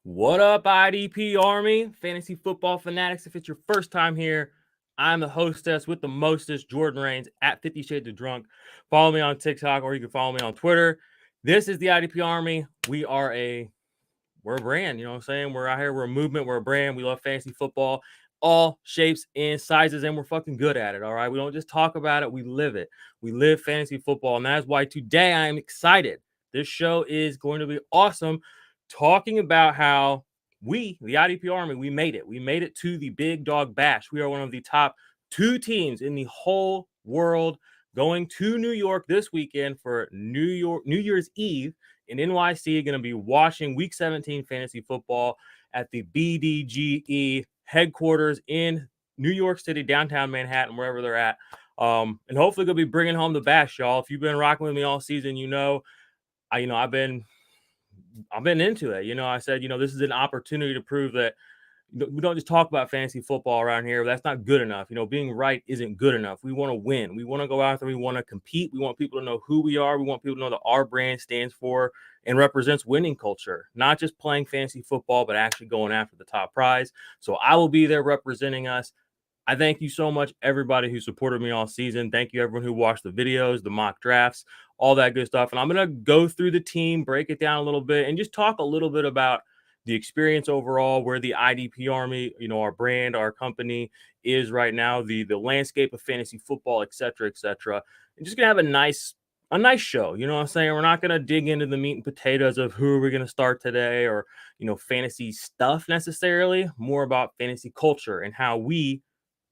What up, IDP Army, fantasy football fanatics? If it's your first time here, I'm the hostess with the mostest, Jordan Rains at 50 Shades of Drunk. Follow me on TikTok or you can follow me on Twitter. This is the IDP Army. We're a brand, you know what I'm saying? We're out here, we're a movement, we're a brand. We love fantasy football, all shapes and sizes, and we're fucking good at it, all right? We don't just talk about it, we live it. We live fantasy football, and that is why today I am excited. This show is going to be awesome, talking about how we, the IDP Army, we made it. We made it to the Big Dog Bash. We are one of the top 2 teams in the whole world going to New York this weekend for New Year's Eve in NYC, going to be watching Week 17 fantasy football at the BDGE headquarters in New York City, downtown Manhattan, wherever they're at. And hopefully they'll be bringing home the bash, y'all. If you've been rocking with me all season, I've been into it. I said, this is an opportunity to prove that we don't just talk about fantasy football around here. That's not good enough. Being right isn't good enough. We want to win. We want to go out there. We want to compete. We want people to know who we are. We want people to know that our brand stands for and represents winning culture, not just playing fantasy football, but actually going after the top prize. So I will be there representing us. I thank you so much, everybody who supported me all season. Thank you, everyone who watched the videos, the mock drafts, all that good stuff. And I'm going to go through the team, break it down a little bit, and just talk a little bit about the experience overall, where the IDP Army, our brand, our company is right now, the landscape of fantasy football, et cetera, et cetera. And just going to have a nice show. You know what I'm saying? We're not going to dig into the meat and potatoes of who are we going to start today or, fantasy stuff necessarily, more about fantasy culture and how we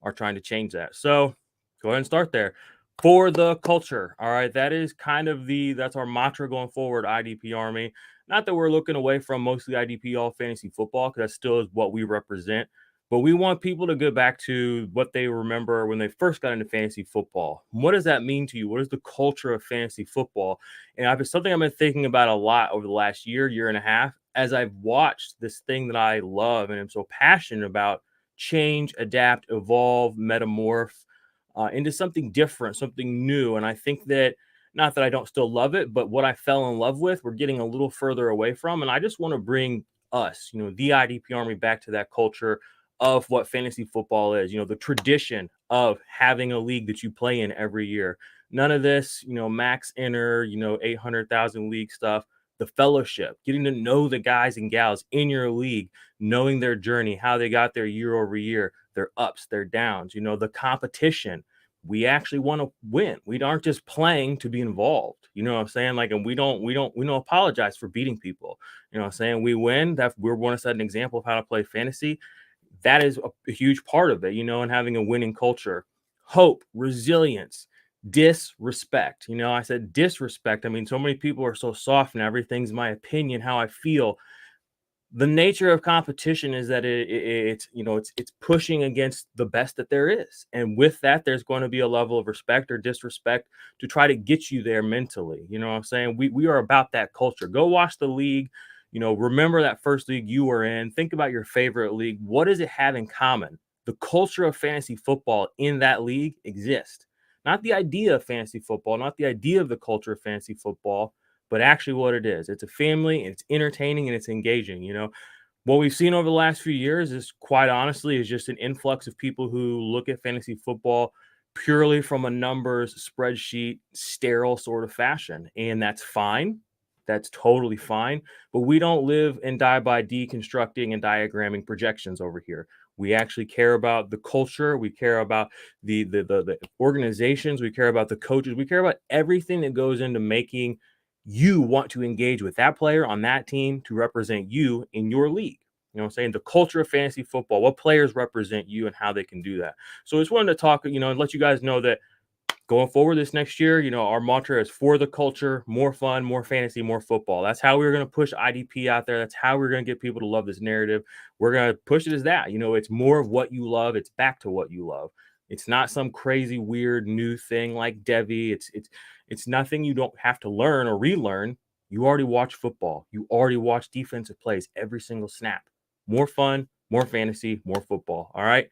are trying to change that. So go ahead and start there. For the culture. All right. That is kind of that's our mantra going forward, IDP Army. Not that we're looking away from mostly IDP all fantasy football, because that still is what we represent. But we want people to go back to what they remember when they first got into fantasy football. What does that mean to you? What is the culture of fantasy football? And it's something I've been thinking about a lot over the last year and a half, as I've watched this thing that I love and am so passionate about change, adapt, evolve, metamorph into something different, something new. And I think that, not that I don't still love it, but what I fell in love with, we're getting a little further away from. And I just want to bring us, the IDP Army, back to that culture of what fantasy football is, the tradition of having a league that you play in every year. None of this, max enter, 800,000 league stuff. The fellowship, getting to know the guys and gals in your league, knowing their journey, how they got there year over year, their ups, their downs, the competition. We actually want to win. We aren't just playing to be involved. You know what I'm saying? And we don't apologize for beating people. You know what I'm saying? We win. That we want to set an example of how to play fantasy. That is a huge part of it, and having a winning culture. Hope, resilience, disrespect. I said disrespect. I mean, so many people are so soft and everything's my opinion, how I feel. The nature of competition is that it's pushing against the best that there is. And with that, there's going to be a level of respect or disrespect to try to get you there mentally. You know what I'm saying? We are about that culture. Go watch the league. Remember that first league you were in. Think about your favorite league. What does it have in common? The culture of fantasy football in that league exists. Not the idea of fantasy football, not the idea of the culture of fantasy football, but actually what it is. It's a family, and it's entertaining, and it's engaging. What we've seen over the last few years is, quite honestly, is just an influx of people who look at fantasy football purely from a numbers spreadsheet, sterile sort of fashion. And that's fine. That's totally fine. But we don't live and die by deconstructing and diagramming projections over here. We actually care about the culture. We care about the organizations. We care about the coaches. We care about everything that goes into making you want to engage with that player on that team to represent you in your league. You know what I'm saying? The culture of fantasy football, what players represent you and how they can do that. So I just wanted to talk, and let you guys know that going forward this next year, our mantra is for the culture, more fun, more fantasy, more football. That's how we're going to push IDP out there. That's how we're going to get people to love this narrative. We're going to push it as that. It's more of what you love. It's back to what you love. It's not some crazy, weird new thing like Devi. It's nothing you don't have to learn or relearn. You already watch football. You already watch defensive plays every single snap. More fun, more fantasy, more football. All right.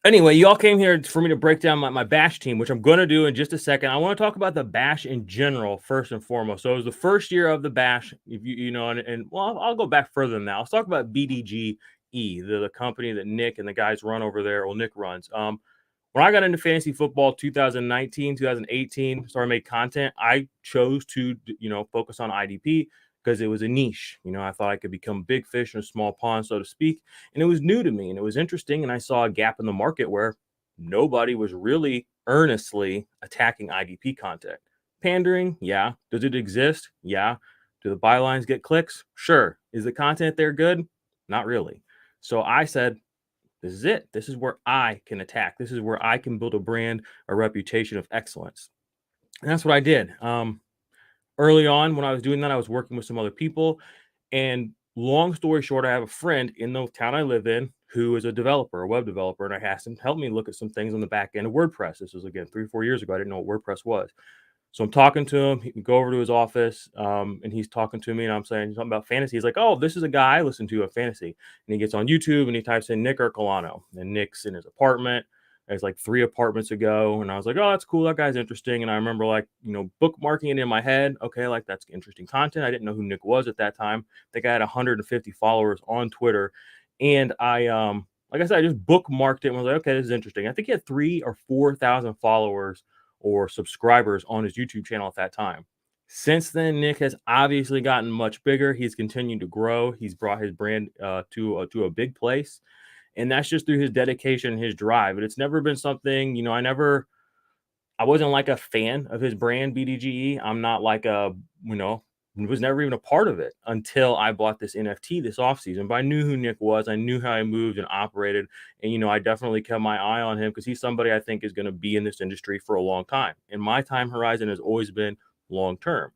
Anyway, you all came here for me to break down my bash team, which I'm going to do in just a second. I want to talk about the bash in general first and foremost. So it was the first year of the bash, if you know, and well, I'll go back further than that. Let's talk about BDGE, the company that Nick and the guys run over there. Well, Nick runs. When I got into fantasy football 2019, 2018, started make content, I chose to, focus on IDP because it was a niche. I thought I could become big fish in a small pond, so to speak. And it was new to me and it was interesting. And I saw a gap in the market where nobody was really earnestly attacking IDP content. Pandering, yeah. Does it exist? Yeah. Do the bylines get clicks? Sure. Is the content there good? Not really. So I said, this is it. This is where I can attack. This is where I can build a brand, a reputation of excellence. And that's what I did. Early on, when I was doing that, I was working with some other people. And long story short, I have a friend in the town I live in who is a developer, a web developer. And I asked him to help me look at some things on the back end of WordPress. This was, again, 3 or 4 years ago. I didn't know what WordPress was. So I'm talking to him. He can go over to his office, and he's talking to me, and I'm saying something about fantasy. He's like, "Oh, this is a guy I listen to a fantasy." And he gets on YouTube and he types in Nick Ercolano, and Nick's in his apartment. It's like 3 apartments ago, and I was like, "Oh, that's cool. That guy's interesting." And I remember bookmarking it in my head. Okay, like that's interesting content. I didn't know who Nick was at that time. The guy had 150 followers on Twitter, and like I said, I just bookmarked it and was like, "Okay, this is interesting." I think he had 3,000 or 4,000 followers or subscribers on his YouTube channel at that time. Since then, Nick has obviously gotten much bigger. He's continued to grow. He's brought his brand to a big place, and that's just through his dedication and his drive. But it's never been something, I wasn't like a fan of his brand BDGE. I'm not like was never even a part of it until I bought this NFT this offseason. But I knew who Nick was. I knew how he moved and operated. And, I definitely kept my eye on him because he's somebody I think is going to be in this industry for a long time. And my time horizon has always been long term.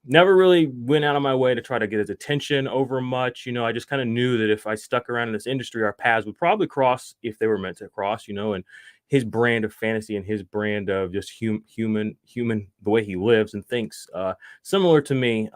Never really went out of my way to try to get his attention over much. I just kind of knew that if I stuck around in this industry, our paths would probably cross if they were meant to cross, and his brand of fantasy and his brand of just human, the way he lives and thinks, similar to me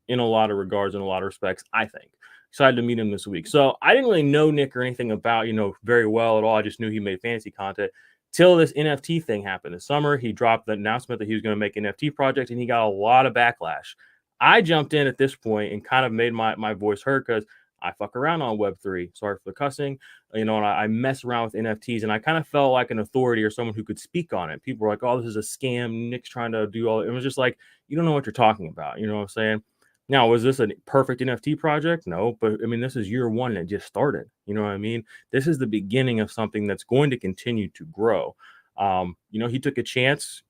in a lot of regards, in a lot of respects, I think. Excited to meet him this week. So I didn't really know Nick or anything about, very well at all. I just knew he made fantasy content till this NFT thing happened this summer. He dropped the announcement that he was going to make an NFT project and he got a lot of backlash. I jumped in at this point and kind of made my voice heard because I fuck around on Web3. Sorry for the cussing. And I mess around with NFTs and I kind of felt like an authority or someone who could speak on it. People were like, "Oh, this is a scam. Nick's trying to do all." It was just like, you don't know what you're talking about. You know what I'm saying? Now, was this a perfect NFT project? No, but I mean, this is year one and it just started. You know what I mean? This is the beginning of something that's going to continue to grow. He took a chance,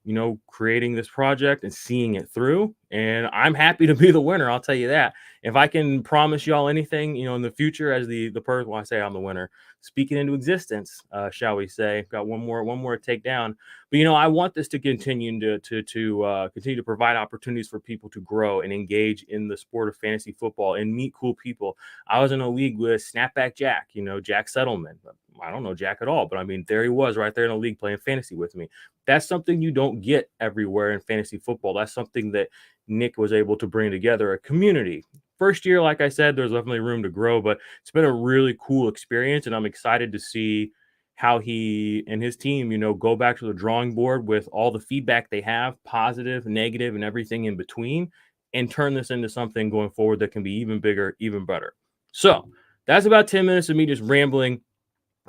creating this project and seeing it through. And I'm happy to be the winner. I'll tell you that. If I can promise y'all anything, in the future, as the person, when I say I'm the winner, speaking into existence, shall we say, got one more takedown. But I want this to continue to continue to provide opportunities for people to grow and engage in the sport of fantasy football and meet cool people. I was in a league with Snapback Jack, Jack Settleman. I don't know Jack at all, but I mean, there he was right there in a league playing fantasy with me. That's something you don't get everywhere in fantasy football. That's something that Nick was able to bring together, a community. First year, like I said, there's definitely room to grow, but it's been a really cool experience, and I'm excited to see how he and his team, go back to the drawing board with all the feedback they have, positive, negative, and everything in between, and turn this into something going forward that can be even bigger, even better. So that's about 10 minutes of me just rambling.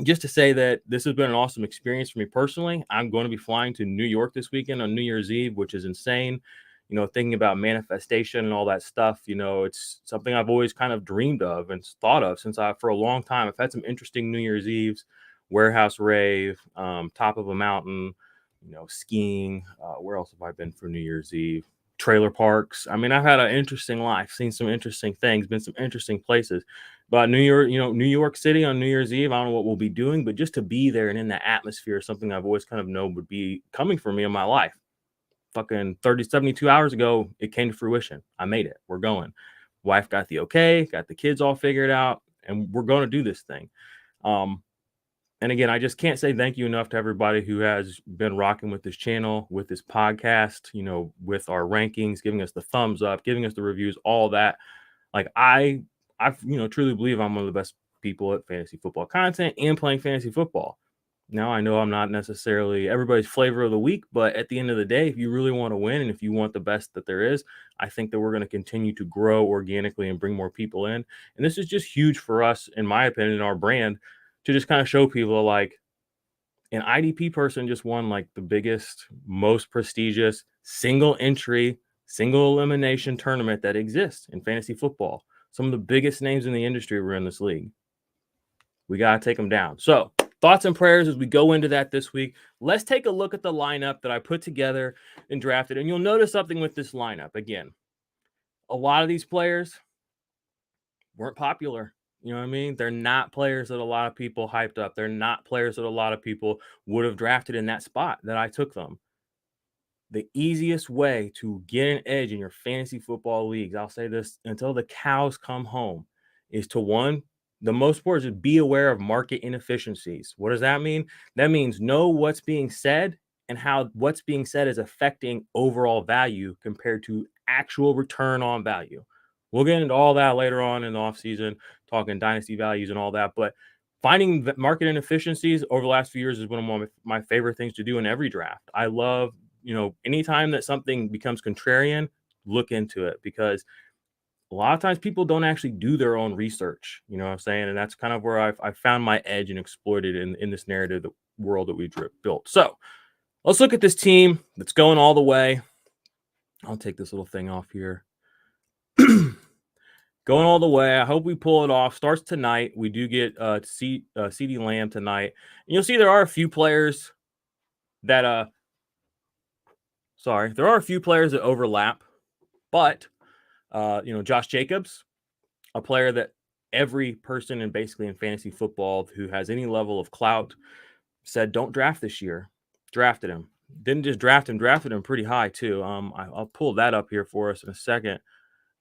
Just to say that this has been an awesome experience for me personally. I'm going to be flying to New York this weekend on New Year's Eve, which is insane. Thinking about manifestation and all that stuff, it's something I've always kind of dreamed of and thought of for a long time. I've had some interesting New Year's Eves, warehouse rave, top of a mountain, skiing. Where else have I been for New Year's Eve? Trailer parks. I mean, I've had an interesting life, seen some interesting things, been some interesting places. But New York City on New Year's Eve, I don't know what we'll be doing, but just to be there and in that atmosphere is something I've always kind of known would be coming for me in my life. Fucking 72 hours ago, it came to fruition. I made it. We're going. Wife got the okay, got the kids all figured out, and we're going to do this thing. And again, I just can't say thank you enough to everybody who has been rocking with this channel, with this podcast, with our rankings, giving us the thumbs up, giving us the reviews, all that. Like I truly believe I'm one of the best people at Fantasy Football Content and playing fantasy football. Now, I know I'm not necessarily everybody's flavor of the week, but at the end of the day, if you really want to win and if you want the best that there is, I think that we're going to continue to grow organically and bring more people in. And this is just huge for us, in my opinion, our brand, to just kind of show people like an IDP person just won like the biggest, most prestigious single entry, single elimination tournament that exists in fantasy football. Some of the biggest names in the industry were in this league. We got to take them down. So, thoughts and prayers as we go into that this week. Let's take a look at the lineup that I put together and drafted. And you'll notice something with this lineup. Again, a lot of these players weren't popular. You know what I mean? They're not players that a lot of people hyped up. They're not players that a lot of people would have drafted in that spot that I took them. The easiest way to get an edge in your fantasy football leagues, I'll say this until the cows come home, is to one, the most important is be aware of market inefficiencies. What does that mean? That means know what's being said and how what's being said is affecting overall value compared to actual return on value. We'll get into all that later on in the offseason, talking dynasty values and all that. But finding market inefficiencies over the last few years is one of my favorite things to do in every draft. I love, anytime that something becomes contrarian, look into it, because a lot of times people don't actually do their own research. You know what I'm saying? And that's kind of where I've found my edge and exploited in this narrative world that we built. So let's look at this team that's going all the way. I'll take this little thing off here. Going all the way. I hope we pull it off. Starts tonight. We do get CeeDee Lamb tonight. And you'll see there are a few players that there are a few players that overlap, but Josh Jacobs, a player that every person in fantasy football who has any level of clout said don't draft this year. Drafted him. Didn't just draft him, drafted him pretty high too. I'll pull that up here for us in a second.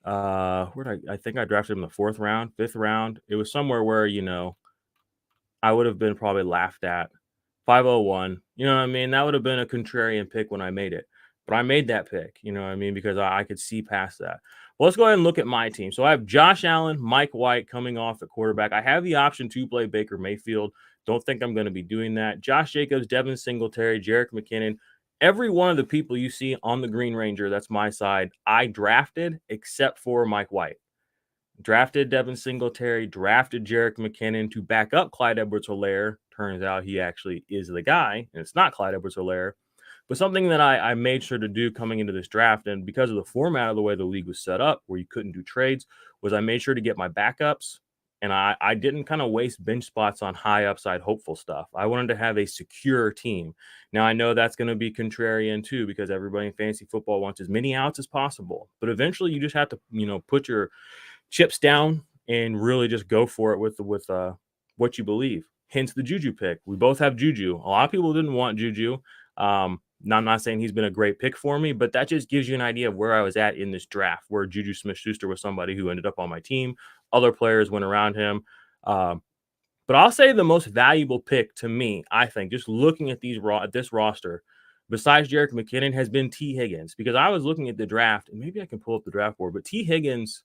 I think I drafted him in the 4th round, 5th round. It was somewhere where, I would have been probably laughed at. 501. You know what I mean? That would have been a contrarian pick when I made it. But I made that pick, you know what I mean? Because I could see past that. Well, let's go ahead and look at my team. So I have Josh Allen, Mike White coming off at quarterback. I have the option to play Baker Mayfield. Don't think I'm going to be doing that. Josh Jacobs, Devin Singletary, Jerick McKinnon. Every one of the people you see on the Green Ranger, that's my side, I drafted except for Mike White. Drafted Devin Singletary, drafted Jerick McKinnon to back up Clyde Edwards-Helaire. Turns out he actually is the guy, and it's not Clyde Edwards-Helaire. But something that I made sure to do coming into this draft, and because of the format of the way the league was set up, where you couldn't do trades, was I made sure to get my backups, and I didn't kind of waste bench spots on high upside hopeful stuff. I wanted to have a secure team. Now, I know that's going to be contrarian too, because everybody in fantasy football wants as many outs as possible. But eventually you just have to, put your chips down and really just go for it with what you believe. Hence the Juju pick. We both have Juju. A lot of people didn't want Juju. Now, I'm not saying he's been a great pick for me, but that just gives you an idea of where I was at in this draft, where Juju Smith-Schuster was somebody who ended up on my team. Other players went around him. But I'll say the most valuable pick to me, I think, just looking at this roster, besides Jerick McKinnon, has been T. Higgins. Because I was looking at the draft, and maybe I can pull up the draft board, but T. Higgins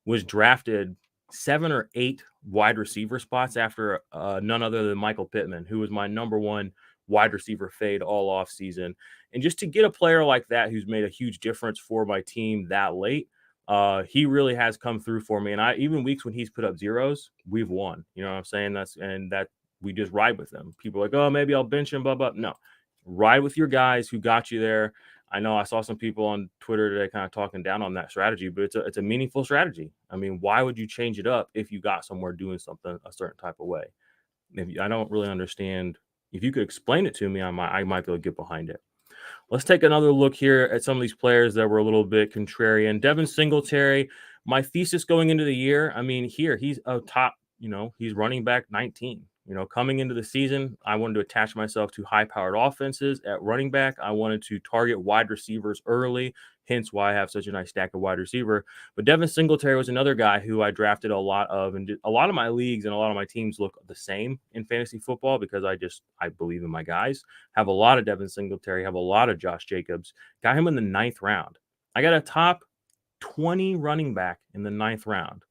was drafted 7 or 8 wide receiver spots after none other than Michael Pittman, who was my number 1 wide receiver fade all off season. And just to get a player like that who's made a huge difference for my team that late, he really has come through for me. And even weeks when he's put up zeros, we've won. You know what I'm saying? That we just ride with them. People are like, oh, maybe I'll bench him, blah, blah. No, ride with your guys who got you there. I know I saw some people on Twitter today kind of talking down on that strategy, but it's a meaningful strategy. I mean, why would you change it up if you got somewhere doing something a certain type of way? I don't really understand. If you could explain it to me, I might be able to get behind it. Let's take another look here at some of these players that were a little bit contrarian. Devin Singletary, my thesis going into the year, I mean, he's a top, he's running back 19. Coming into the season, I wanted to attach myself to high-powered offenses at running back. I wanted to target wide receivers early, hence why I have such a nice stack of wide receiver. But Devin Singletary was another guy who I drafted a lot of, and a lot of my leagues and a lot of my teams look the same in fantasy football because I believe in my guys. Have a lot of Devin Singletary, have a lot of Josh Jacobs. Got him in the 9th round. I got a top 20 running back in the 9th round.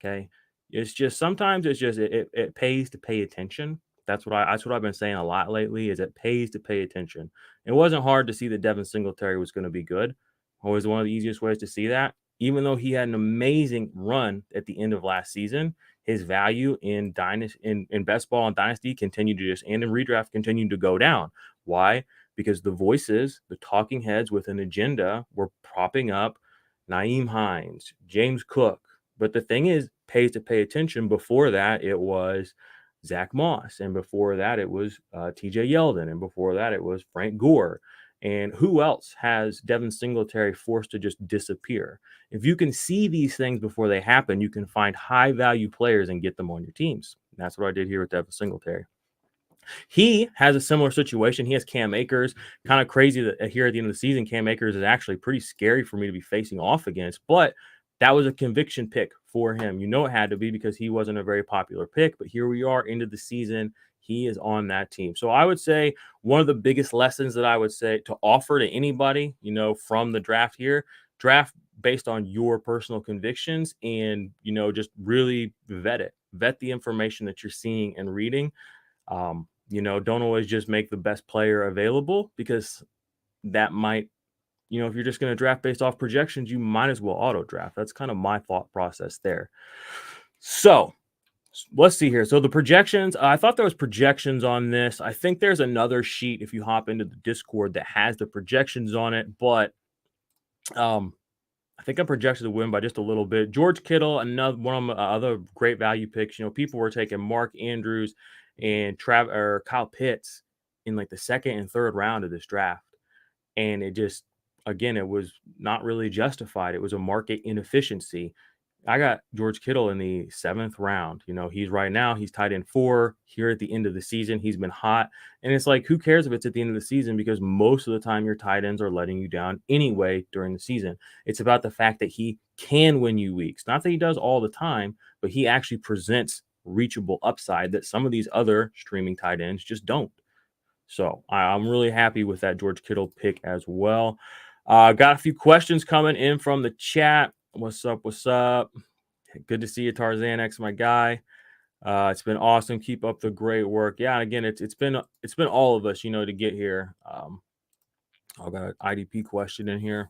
Okay. It's just sometimes it pays to pay attention. That's what I've been saying a lot lately is it pays to pay attention. It wasn't hard to see that Devin Singletary was going to be good. Always one of the easiest ways to see that. Even though he had an amazing run at the end of last season, his value in dynasty in best ball and dynasty continued to just and in redraft continued to go down. Why? Because the voices, the talking heads with an agenda were propping up Naeem Hines, James Cook. But the thing is, pays to pay attention. Before that, it was Zach Moss, and before that, it was T.J. Yeldon, and before that, it was Frank Gore. And who else has Devin Singletary forced to just disappear? If you can see these things before they happen, you can find high value players and get them on your teams. And that's what I did here with Devin Singletary. He has a similar situation. He has Cam Akers. Kind of crazy that here at the end of the season, Cam Akers is actually pretty scary for me to be facing off against, but that was a conviction pick for him. You know, it had to be because he wasn't a very popular pick, but here we are into the season. He is on that team. So I would say one of the biggest lessons that I would say to offer to anybody, you know, from the draft here, draft based on your personal convictions and, you know, just really vet it, vet the information that you're seeing and reading. You know, don't always just make the best player available because that might, you know, if you're just going to draft based off projections, you might as well auto draft. That's kind of my thought process there. So let's see here. So the projections, I thought there was projections on this. I think there's another sheet if you hop into the Discord that has the projections on it, but I think I'm projected to win by just a little bit. George Kittle, another one of my other great value picks. You know, people were taking Mark Andrews and Kyle Pitts in like the second and third round of this draft. And it just, again, it was not really justified. It was a market inefficiency. I got George Kittle in the 7th round. You know, he's tied in 4 here at the end of the season. He's been hot. And it's like, who cares if it's at the end of the season? Because most of the time your tight ends are letting you down anyway during the season. It's about the fact that he can win you weeks. Not that he does all the time, but he actually presents reachable upside that some of these other streaming tight ends just don't. So I'm really happy with that George Kittle pick as well. Got a few questions coming in from the chat. What's up? What's up? Good to see you, Tarzan X, my guy. It's been awesome. Keep up the great work. Yeah, and again, it's been all of us, you know, to get here. I've got an IDP question in here.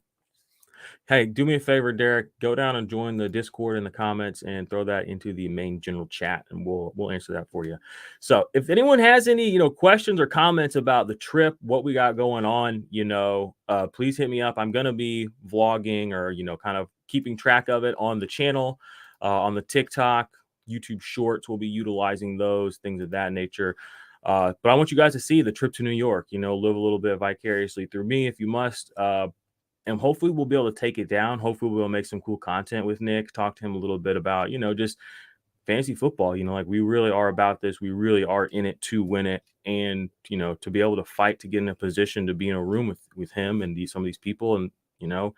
Hey, do me a favor, Derek. Go down and join the Discord in the comments and throw that into the main general chat, and we'll answer that for you. So, if anyone has any, you know, questions or comments about the trip, what we got going on, you know, please hit me up. I'm gonna be vlogging or, you know, kind of keeping track of it on the channel, on the TikTok, YouTube Shorts. We'll be utilizing those things of that nature. But I want you guys to see the trip to New York. You know, live a little bit vicariously through me if you must. And hopefully we'll be able to take it down. Hopefully we'll make some cool content with Nick, talk to him a little bit about, you know, just fantasy football. You know, like we really are about this. We really are in it to win it. And, you know, to be able to fight to get in a position to be in a room with him and some of these people. And, you know,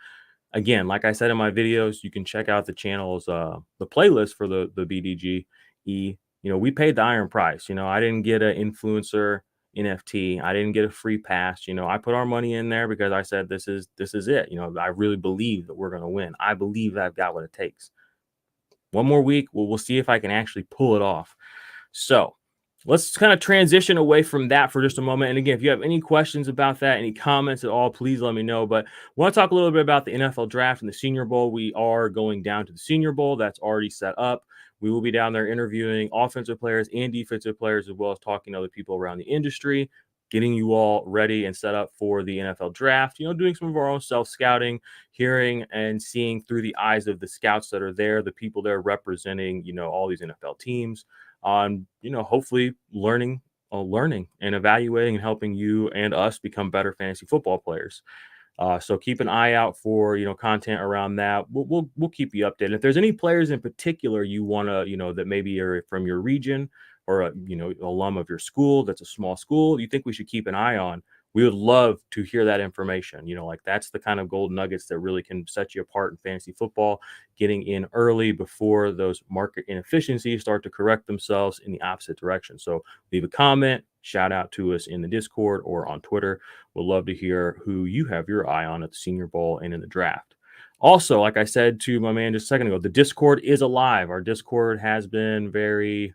again, like I said in my videos, you can check out the channel's the playlist for the BDGE. You know, we paid the iron price. You know, I didn't get an influencer NFT. I didn't get a free pass. You know, I put our money in there because I said this is it. You know, I really believe that we're going to win. I believe I've got what it takes. One more week, we'll see if I can actually pull it off. So let's kind of transition away from that for just a moment. And again, if you have any questions about that, any comments at all, please let me know. But I want to talk a little bit about the NFL draft and the Senior Bowl. We are going down to the Senior Bowl. That's already set up. We will be down there interviewing offensive players and defensive players, as well as talking to other people around the industry, getting you all ready and set up for the NFL draft, you know, doing some of our own self-scouting, hearing and seeing through the eyes of the scouts that are there, the people there representing, you know, all these NFL teams on, you know, hopefully learning and evaluating and helping you and us become better fantasy football players. So keep an eye out for, you know, content around that. We'll keep you updated. If there's any players in particular you want to, you know, that maybe are from your region or a, you know, alum of your school that's a small school you think we should keep an eye on, we would love to hear that information. You know, like that's the kind of gold nuggets that really can set you apart in fantasy football, getting in early before those market inefficiencies start to correct themselves in the opposite direction. So leave a comment, shout out to us in the Discord or on Twitter. We'll love to hear who you have your eye on at the Senior Bowl and in the draft. Also, like I said to my man just a second ago, the Discord is alive. Our Discord has been very,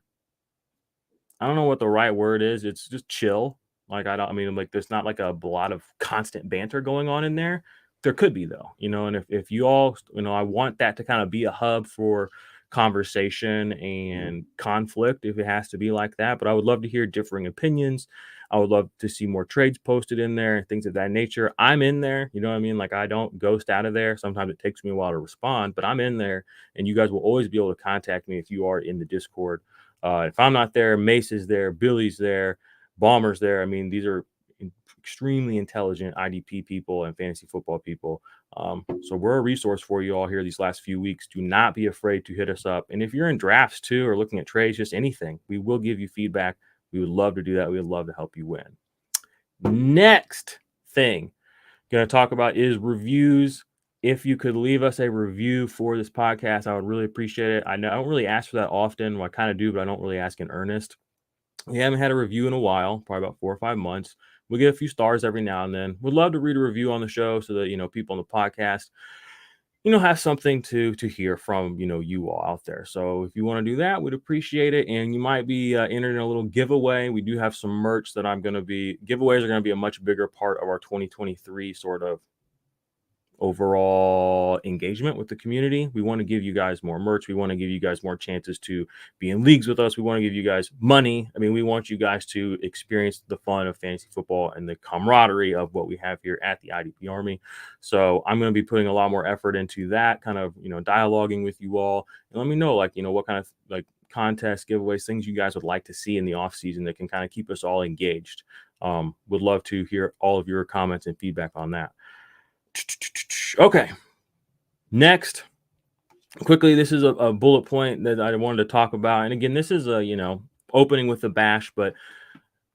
I don't know what the right word is. It's just chill. Like I mean, like there's not like a lot of constant banter going on in there. There could be though, and if you all, I want that to kind of be a hub for conversation and conflict if it has to be like that. But I would love to hear differing opinions. I would love to see more trades posted in there, things of that nature. I'm in there, you know what I mean? Like I don't ghost out of there. Sometimes it takes me a while to respond, but I'm in there and you guys will always be able to contact me if you are in the Discord. If I'm not there, Mace is there, Billy's there, Bomber's there. I mean, these are extremely intelligent IDP people and fantasy football people. So we're a resource for you all here these last few weeks. Do not be afraid to hit us up. And if you're in drafts too, or looking at trades, just anything, we will give you feedback. We would love to do that. We would love to help you win. Next thing going to talk about is reviews. If you could leave us a review for this podcast, I would really appreciate it. I know I don't really ask for that often. Well, I kind of do, but I don't really ask in earnest. We haven't had a review in a while, probably about 4 or 5 months. We get a few stars every now and then. Would love to read a review on the show so that, people on the podcast, have something to hear from, you all out there. So if you want to do that, we'd appreciate it. And you might be entered in a little giveaway. We do have some merch that giveaways are going to be a much bigger part of our 2023 sort of overall engagement with the community. We want to give you guys more merch. We want to give you guys more chances to be in leagues with us. We want to give you guys money. I mean, we want you guys to experience the fun of fantasy football and the camaraderie of what we have here at the IDP Army. So I'm going to be putting a lot more effort into that, kind of, dialoguing with you all. And let me know, what kind of contests, giveaways, things you guys would like to see in the off season that can kind of keep us all engaged. Would love to hear all of your comments and feedback on that. Okay. Next, quickly, this is a bullet point that I wanted to talk about. And again, this is opening with a bash, but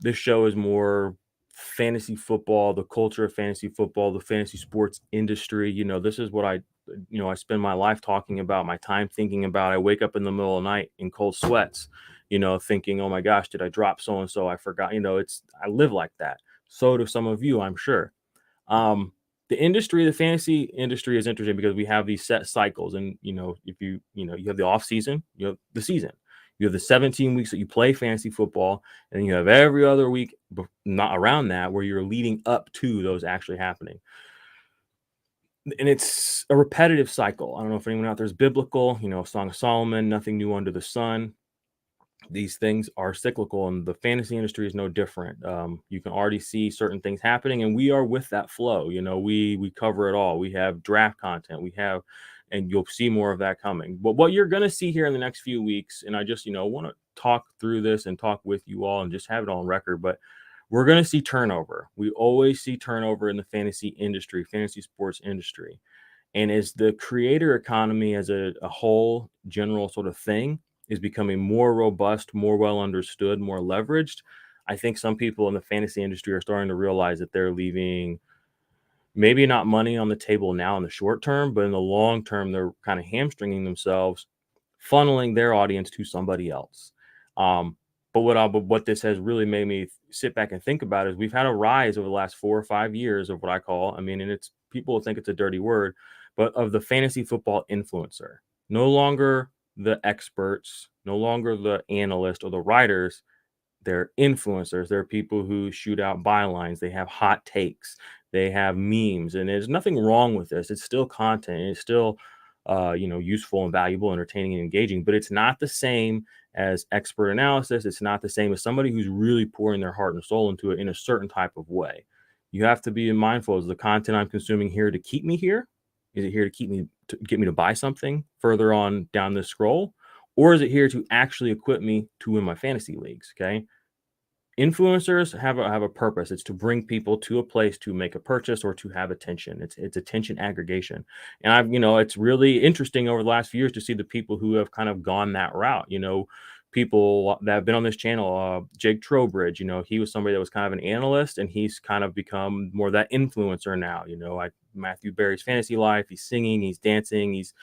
this show is more fantasy football, the culture of fantasy football, the fantasy sports industry. This is what I spend my life talking about, my time thinking about. I wake up in the middle of the night in cold sweats, thinking, oh my gosh, did I drop so-and-so? I forgot, I live like that. So do some of you, I'm sure. The fantasy industry is interesting because we have these set cycles. And, if you have the off season, you have the season, you have the 17 weeks that you play fantasy football, and then you have every other week not around that where you're leading up to those actually happening. And it's a repetitive cycle. I don't know if anyone out there is biblical, Song of Solomon, nothing new under the sun. These things are cyclical, and the fantasy industry is no different. You can already see certain things happening, and we are with that flow. We cover it all. We have draft content. And you'll see more of that coming. But what you're going to see here in the next few weeks, and I just, want to talk through this and talk with you all and just have it on record, but we're going to see turnover. We always see turnover in the fantasy industry, fantasy sports industry. And as the creator economy as a whole general sort of thing is becoming more robust, more well understood, more leveraged, I think some people in the fantasy industry are starting to realize that they're leaving maybe not money on the table now in the short term, but in the long term, they're kind of hamstringing themselves, funneling their audience to somebody else. But what this has really made me sit back and think about is we've had a rise over the last 4 or 5 years of what I call, and it's people think it's a dirty word, but of the fantasy football influencer. No longer the experts, no longer the analysts or the writers. They're influencers. They're people who shoot out bylines. They have hot takes. They have memes, and there's nothing wrong with this. It's still content. It's still, useful and valuable, entertaining and engaging. But it's not the same as expert analysis. It's not the same as somebody who's really pouring their heart and soul into it in a certain type of way. You have to be mindful: is the content I'm consuming here to keep me here? Is it here to get me to buy something further on down this scroll, or is it here to actually equip me to win my fantasy leagues? Okay. Influencers have a purpose. It's to bring people to a place to make a purchase or to have attention. It's attention aggregation. And it's really interesting over the last few years to see the people who have kind of gone that route. People that have been on this channel, Jake Trowbridge, he was somebody that was kind of an analyst, and he's kind of become more that influencer now. Matthew Berry's fantasy life, he's singing, he's dancing, he's,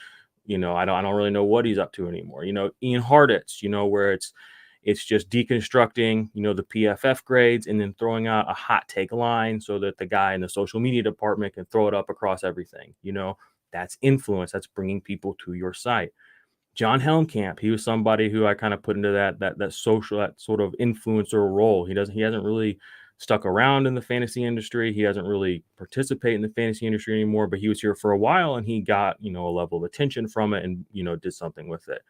I don't really know what he's up to anymore. Ian Harditz, where it's just deconstructing, the PFF grades and then throwing out a hot take line so that the guy in the social media department can throw it up across everything. That's influence. That's bringing people to your site. John Helmkamp, he was somebody who I kind of put into that social, that sort of influencer role. He hasn't really stuck around in the fantasy industry. He doesn't really participate in the fantasy industry anymore, but he was here for a while and he got, a level of attention from it and, did something with it.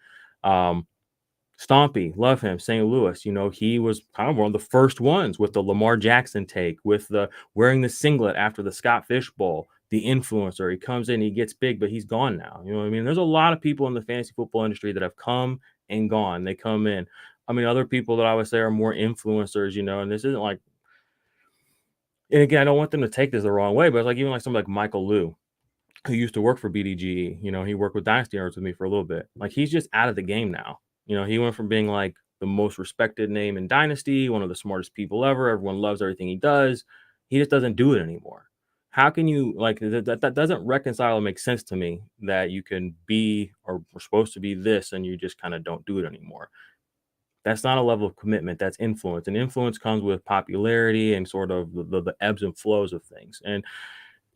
Stompy, love him. St. Louis, he was kind of one of the first ones with the Lamar Jackson take, with the wearing the singlet after the Scott Fish Bowl, the influencer. He comes in, he gets big, but he's gone now. You know what I mean? There's a lot of people in the fantasy football industry that have come and gone. They come in. I mean, other people that I would say are more influencers, and this isn't like, and again, I don't want them to take this the wrong way, but it's like even like somebody like Michael Liu, who used to work for BDGE. He worked with Dynasty Arms with me for a little bit. Like, he's just out of the game now. He went from being like the most respected name in Dynasty, one of the smartest people ever. Everyone loves everything he does. He just doesn't do it anymore. How can you, like, that doesn't reconcile or make sense to me, that you can be or we're supposed to be this and you just kind of don't do it anymore. That's not a level of commitment. That's influence. And influence comes with popularity and sort of the ebbs and flows of things. And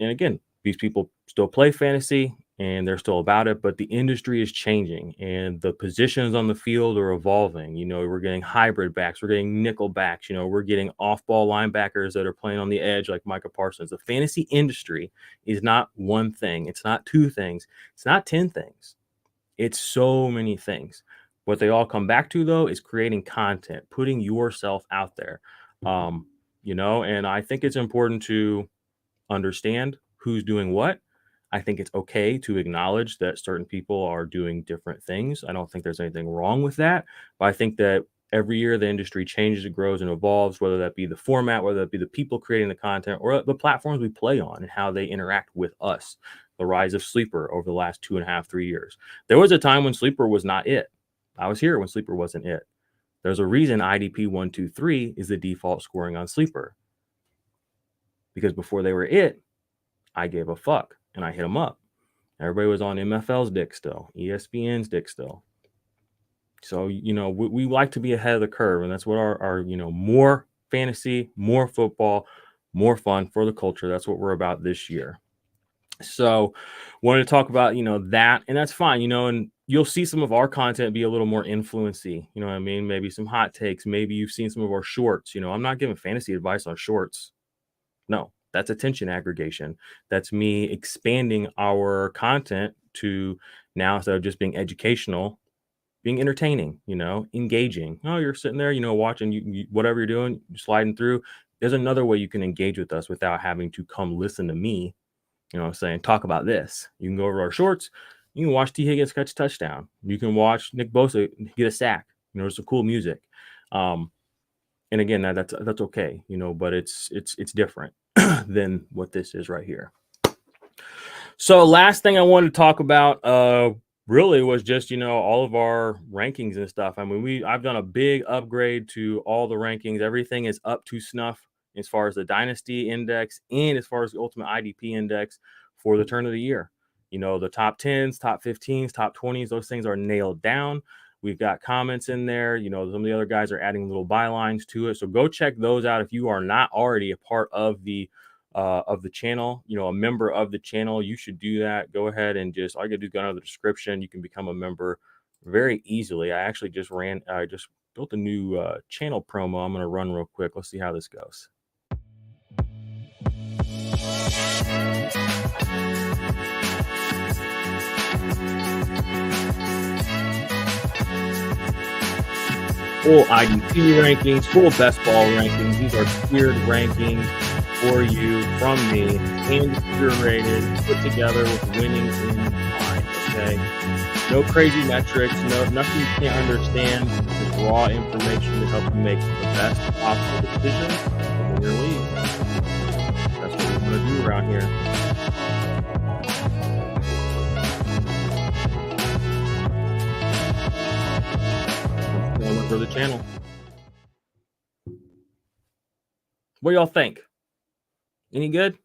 again, these people still play fantasy and they're still about it, but the industry is changing and the positions on the field are evolving. We're getting hybrid backs, we're getting nickel backs, we're getting off-ball linebackers that are playing on the edge like Micah Parsons. The fantasy industry is not one thing. It's not two things. It's not 10 things. It's so many things. What they all come back to, though, is creating content, putting yourself out there. And I think it's important to understand who's doing what. I think it's okay to acknowledge that certain people are doing different things. I don't think there's anything wrong with that. But I think that every year the industry changes, it grows and evolves, whether that be the format, whether that be the people creating the content, or the platforms we play on and how they interact with us. The rise of Sleeper over the last 2.5, 3 years. There was a time when Sleeper was not it. I was here when Sleeper wasn't it. There's a reason IDP 123 is the default scoring on Sleeper. Because before they were it, I gave a fuck and I hit them up. Everybody was on MFL's dick still, ESPN's dick still. So, we like to be ahead of the curve, and that's what our more fantasy, more football, more fun for the culture. That's what we're about this year. So wanted to talk about, that, and that's fine, and you'll see some of our content be a little more influency, you know what I mean? Maybe some hot takes. Maybe you've seen some of our shorts. I'm not giving fantasy advice on shorts. No, that's attention aggregation. That's me expanding our content to now, instead of just being educational, being entertaining, engaging. Oh, you're sitting there, watching you whatever you're doing, sliding through. There's another way you can engage with us without having to come listen to me, saying, talk about this. You can go over our shorts. You can watch T. Higgins catch a touchdown. You can watch Nick Bosa get a sack. There's some cool music. And again, that's okay, but it's different than what this is right here. So last thing I wanted to talk about really was just, all of our rankings and stuff. I mean, I've done a big upgrade to all the rankings. Everything is up to snuff as far as the Dynasty Index and as far as the Ultimate IDP Index for the turn of the year. The top 10s, top 15s, top 20s, those things are nailed down. We've got comments in there. Some of the other guys are adding little bylines to it. So go check those out if you are not already a part of the channel, a member of the channel. You should do that. Go ahead and all you gotta do is go down to the description. You can become a member very easily. I actually just built a new channel promo. I'm going to run real quick. Let's see how this goes. Full IDP rankings, full best ball rankings. These are tiered rankings for you from me, hand curated, put together with winnings in mind. Okay, no crazy metrics, nothing you can't understand. Just raw information to help you make the best possible decision in your league. That's what we're going to do around here. For the channel. What do y'all think? Any good?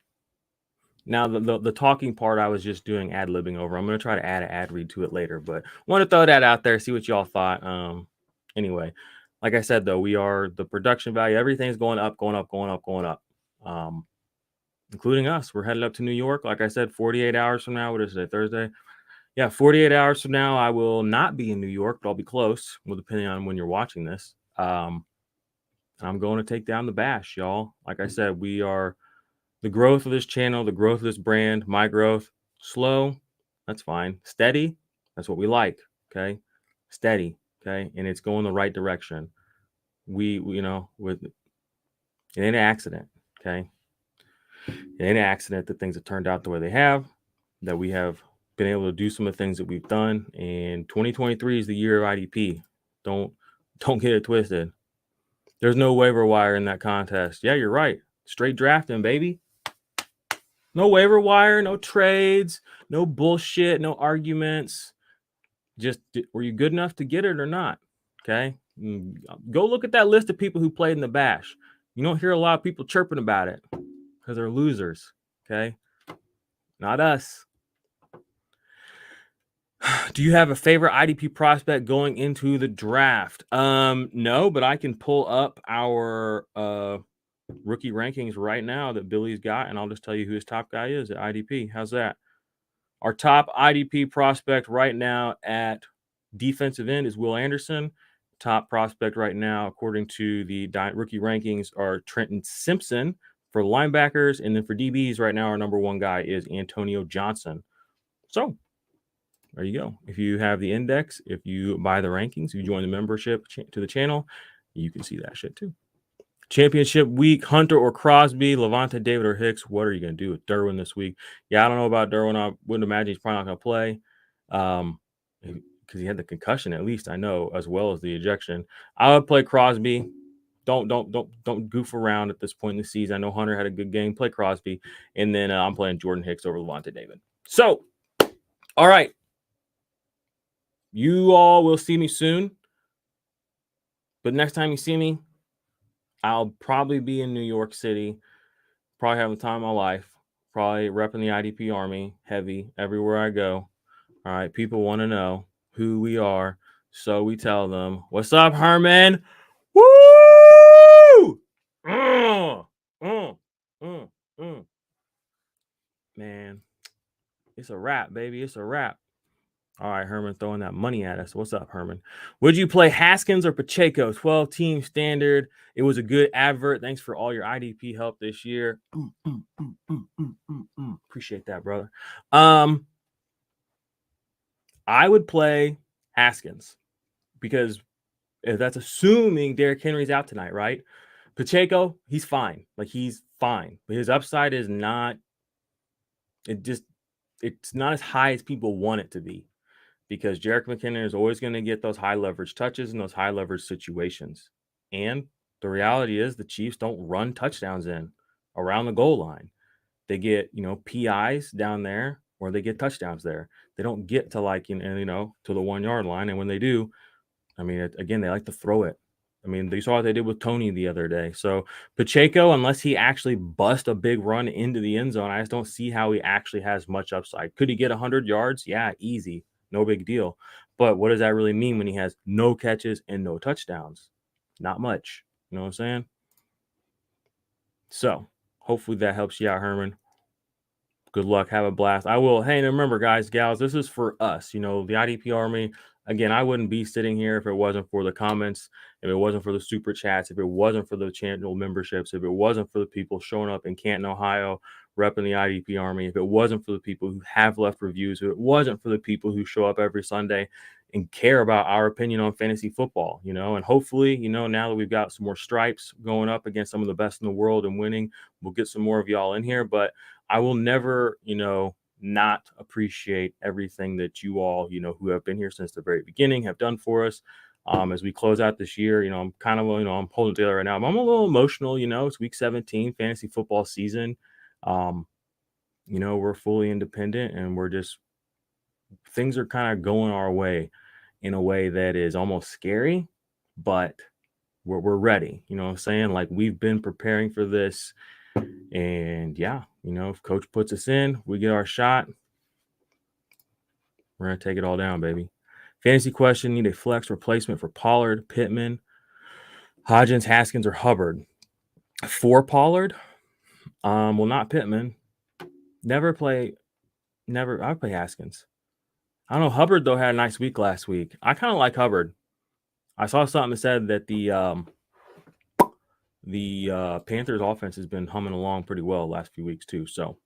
Now the talking part I was just doing ad-libbing over. I'm going to try to add an ad read to it later, but want to throw that out there, see what y'all thought. Anyway, like I said, though, we are the production value. Everything's going up, going up, going up, going up. including us. We're headed up to New York. Like I said, 48 hours from now. What is it, Thursday? Yeah, 48 hours from now, I will not be in New York, but I'll be close. Well, depending on when you're watching this. I'm going to take down the Bash, y'all. Like I said, we are the growth of this channel, the growth of this brand, my growth. Slow, that's fine. Steady, that's what we like. Okay, steady. Okay, and it's going the right direction. We with it ain't an accident. Okay, it ain't an accident that things have turned out the way they have. That we have been able to do some of the things that we've done. And 2023 is the year of IDP. Don't get it twisted. There's no waiver wire in that contest. Yeah, you're right. Straight drafting, baby. No waiver wire, no trades, no bullshit, no arguments. Just were you good enough to get it or not? Okay. Go look at that list of people who played in the Bash. You don't hear a lot of people chirping about it because they're losers. Okay. Not us. Do you have a favorite IDP prospect going into the draft? No, but I can pull up our rookie rankings right now that Billy's got, and I'll just tell you who his top guy is at IDP. How's that? Our top IDP prospect right now at defensive end is Will Anderson. Top prospect right now, according to the rookie rankings, are Trenton Simpson for linebackers, and then for DBs right now, our number one guy is Antonio Johnson. So there you go. If you have the index, if you buy the rankings, if you join the membership to the channel, you can see that shit too. Championship week, Hunter or Crosby, Levante David or Hicks. What are you going to do with Derwin this week? Yeah, I don't know about Derwin. I wouldn't imagine he's probably not going to play because he had the concussion, at least I know, as well as the ejection. I would play Crosby. Don't goof around at this point in the season. I know Hunter had a good game. Play Crosby. And then I'm playing Jordan Hicks over Levante David. So, all right. You all will see me soon. But next time you see me, I'll probably be in New York City, probably having the time of my life, probably repping the IDP Army heavy everywhere I go. All right, people want to know who we are, so we tell them, what's up, Herman? Woo! Man, it's a wrap, baby. It's a wrap. All right, Herman throwing that money at us. What's up, Herman? Would you play Haskins or Pacheco? 12-team standard. It was a good advert. Thanks for all your IDP help this year. Appreciate that, brother. I would play Haskins because if that's assuming Derrick Henry's out tonight, right? Pacheco, he's fine. Like, he's fine. But his upside is not – it's not as high as people want it to be. Because Jerick McKinnon is always going to get those high leverage touches in those high leverage situations. And the reality is the Chiefs don't run touchdowns in around the goal line. They get, PIs down there or they get touchdowns there. They don't get to to the 1 yard line. And when they do, I mean, again, they like to throw it. I mean, they saw what they did with Tony the other day. So Pacheco, unless he actually busts a big run into the end zone, I just don't see how he actually has much upside. Could he get 100 yards? Yeah, easy. No big deal. But what does that really mean when he has no catches and no touchdowns? Not much. You know what I'm saying? So hopefully that helps you out, Herman. Good luck. Have a blast. I will. Hey, and remember, guys, gals, this is for us. The IDP Army. Again, I wouldn't be sitting here if it wasn't for the comments, if it wasn't for the super chats, if it wasn't for the channel memberships, if it wasn't for the people showing up in Canton, Ohio, repping the IDP Army, if it wasn't for the people who have left reviews, if it wasn't for the people who show up every Sunday and care about our opinion on fantasy football, and hopefully, now that we've got some more stripes going up against some of the best in the world and winning, we'll get some more of y'all in here. But I will never, not appreciate everything that you all, who have been here since the very beginning have done for us. As we close out this year, I'm kind of, I'm holding together right now. I'm a little emotional, it's week 17, fantasy football season. We're fully independent and things are kind of going our way in a way that is almost scary, but we're ready. You know what I'm saying? Like, we've been preparing for this. And yeah, if coach puts us in, we get our shot. We're going to take it all down, baby. Fantasy question: need a flex replacement for Pollard, Pittman, Hodgins, Haskins, or Hubbard? For Pollard, Well, not Pittman. Never. I play Haskins. I don't know. Hubbard though had a nice week last week. I kind of like Hubbard. I saw something that said that the Panthers offense has been humming along pretty well the last few weeks too. So,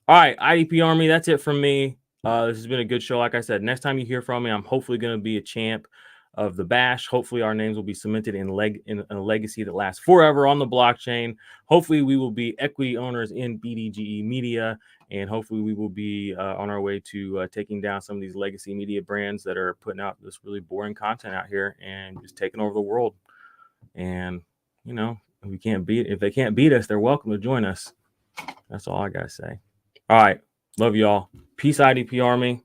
all right, IDP Army, that's it from me. This has been a good show. Like I said, next time you hear from me, I'm hopefully going to be a champ of the bash. Hopefully our names will be cemented in a legacy that lasts forever on the blockchain. Hopefully we will be equity owners in BDGE media, and hopefully we will be on our way to taking down some of these legacy media brands that are putting out this really boring content out here and just taking over the world. And if they can't beat us, they're welcome to join us. That's all I gotta say. All right, love y'all. Peace, IDP Army.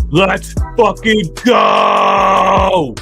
Let's fucking go!